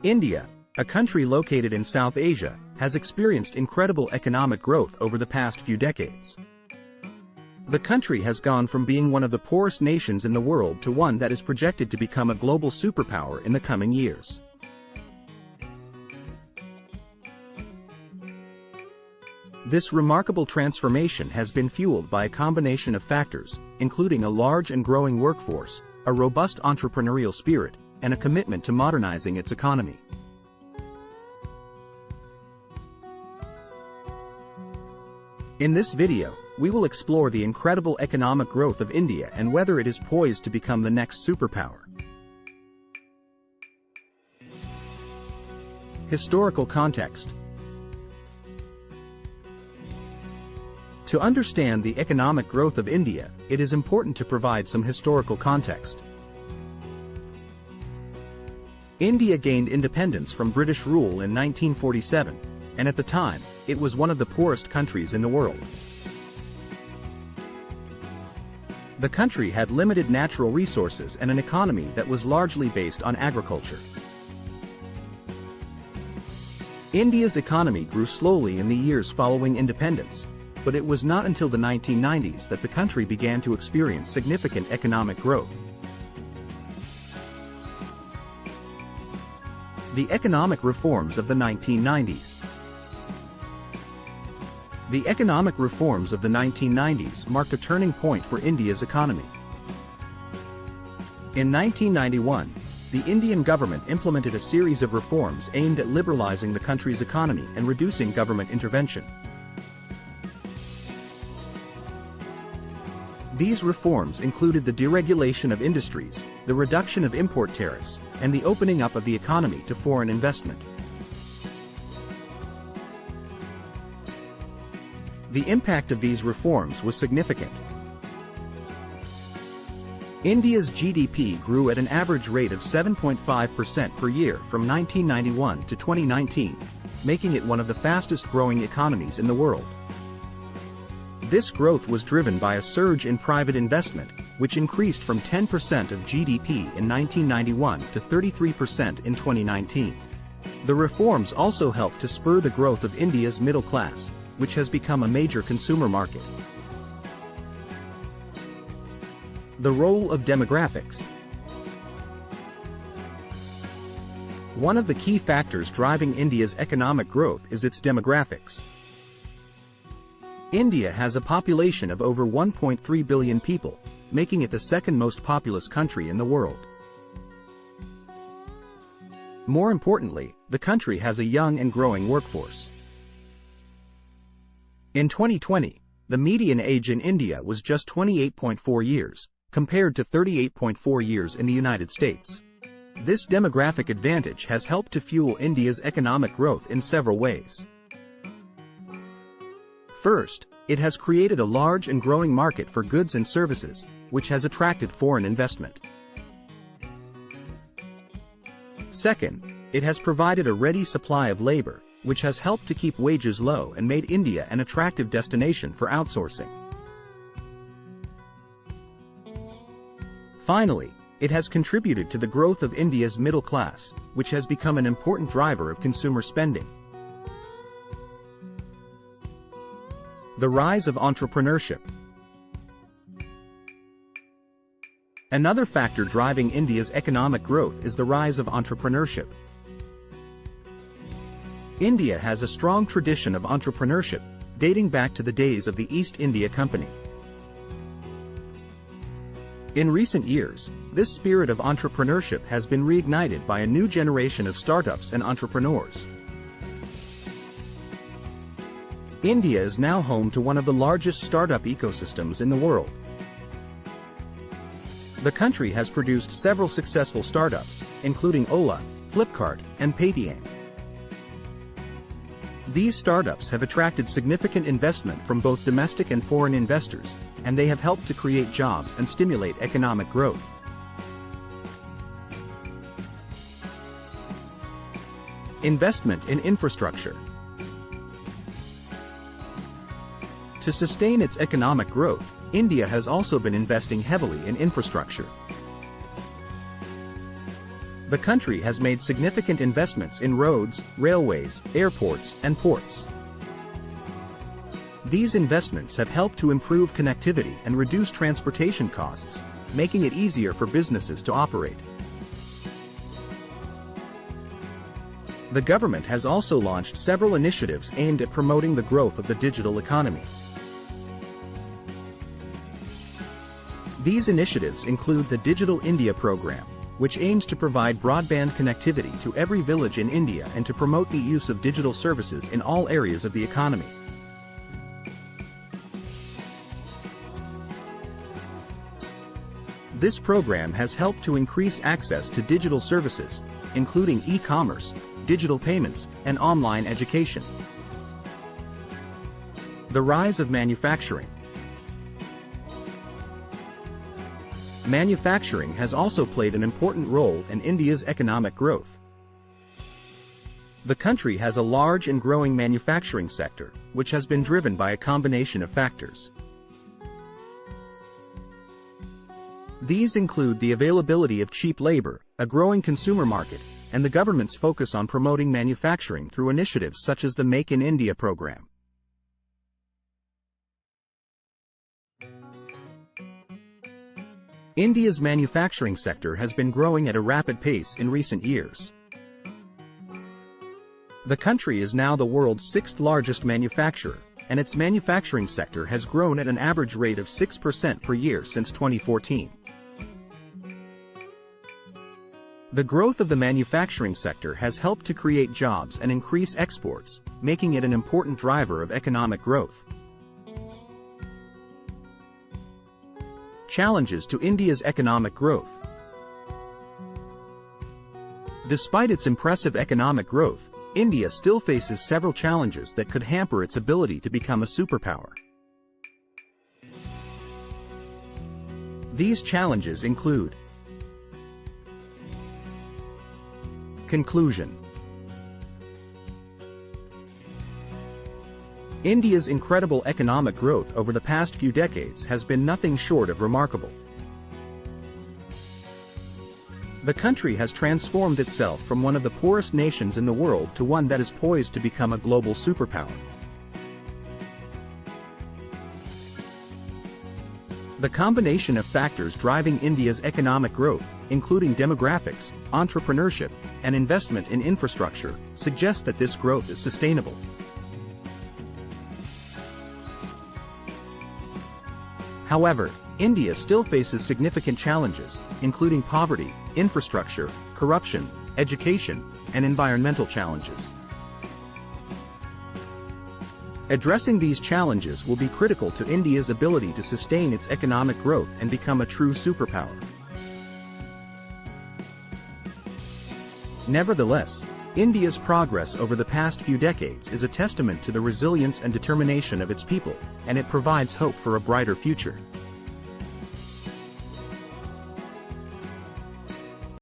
India, a country located in South Asia, has experienced incredible economic growth over the past few decades. The country has gone from being one of the poorest nations in the world to one that is projected to become a global superpower in the coming years. This remarkable transformation has been fueled by a combination of factors, including a large and growing workforce, a robust entrepreneurial spirit, and a commitment to modernizing its economy. In this video, we will explore the incredible economic growth of India and whether it is poised to become the next superpower. Historical context. To understand the economic growth of India, it is important to provide some historical context. India gained independence from British rule in 1947, and at the time, it was one of the poorest countries in the world. The country had limited natural resources and an economy that was largely based on agriculture. India's economy grew slowly in the years following independence, but it was not until the 1990s that the country began to experience significant economic growth. The economic reforms of the 1990s. The economic reforms of the 1990s marked a turning point for India's economy. In 1991, the Indian government implemented a series of reforms aimed at liberalizing the country's economy and reducing government intervention. These reforms included the deregulation of industries, the reduction of import tariffs, and the opening up of the economy to foreign investment. The impact of these reforms was significant. India's GDP grew at an average rate of 7.5% per year from 1991 to 2019, making it one of the fastest-growing economies in the world. This growth was driven by a surge in private investment, which increased from 10% of GDP in 1991 to 33% in 2019. The reforms also helped to spur the growth of India's middle class, which has become a major consumer market. The role of demographics. One of the key factors driving India's economic growth is its demographics. India has a population of over 1.3 billion people, making it the second most populous country in the world. More importantly, the country has a young and growing workforce. In 2020, the median age in India was just 28.4 years, compared to 38.4 years in the United States. This demographic advantage has helped to fuel India's economic growth in several ways. First, it has created a large and growing market for goods and services, which has attracted foreign investment. Second, it has provided a ready supply of labor, which has helped to keep wages low and made India an attractive destination for outsourcing. Finally, it has contributed to the growth of India's middle class, which has become an important driver of consumer spending. The rise of entrepreneurship. Another factor driving India's economic growth is the rise of entrepreneurship. India has a strong tradition of entrepreneurship, dating back to the days of the East India Company. In recent years, this spirit of entrepreneurship has been reignited by a new generation of startups and entrepreneurs. India is now home to one of the largest startup ecosystems in the world. The country has produced several successful startups, including Ola, Flipkart, and Paytm. These startups have attracted significant investment from both domestic and foreign investors, and they have helped to create jobs and stimulate economic growth. Investment in infrastructure. To sustain its economic growth, India has also been investing heavily in infrastructure. The country has made significant investments in roads, railways, airports, and ports. These investments have helped to improve connectivity and reduce transportation costs, making it easier for businesses to operate. The government has also launched several initiatives aimed at promoting the growth of the digital economy. These initiatives include the Digital India program, which aims to provide broadband connectivity to every village in India and to promote the use of digital services in all areas of the economy. This program has helped to increase access to digital services, including e-commerce, digital payments, and online education. The rise of manufacturing. Manufacturing has also played an important role in India's economic growth. The country has a large and growing manufacturing sector, which has been driven by a combination of factors. These include the availability of cheap labor, a growing consumer market, and the government's focus on promoting manufacturing through initiatives such as the Make in India program. India's manufacturing sector has been growing at a rapid pace in recent years. The country is now the world's sixth largest manufacturer, and its manufacturing sector has grown at an average rate of 6% per year since 2014. The growth of the manufacturing sector has helped to create jobs and increase exports, making it an important driver of economic growth. Challenges to India's economic growth. Despite its impressive economic growth, India still faces several challenges that could hamper its ability to become a superpower. These challenges include: Conclusion. India's incredible economic growth over the past few decades has been nothing short of remarkable. The country has transformed itself from one of the poorest nations in the world to one that is poised to become a global superpower. The combination of factors driving India's economic growth, including demographics, entrepreneurship, and investment in infrastructure, suggests that this growth is sustainable. However, India still faces significant challenges, including poverty, infrastructure, corruption, education, and environmental challenges. Addressing these challenges will be critical to India's ability to sustain its economic growth and become a true superpower. Nevertheless, India's progress over the past few decades is a testament to the resilience and determination of its people, and it provides hope for a brighter future.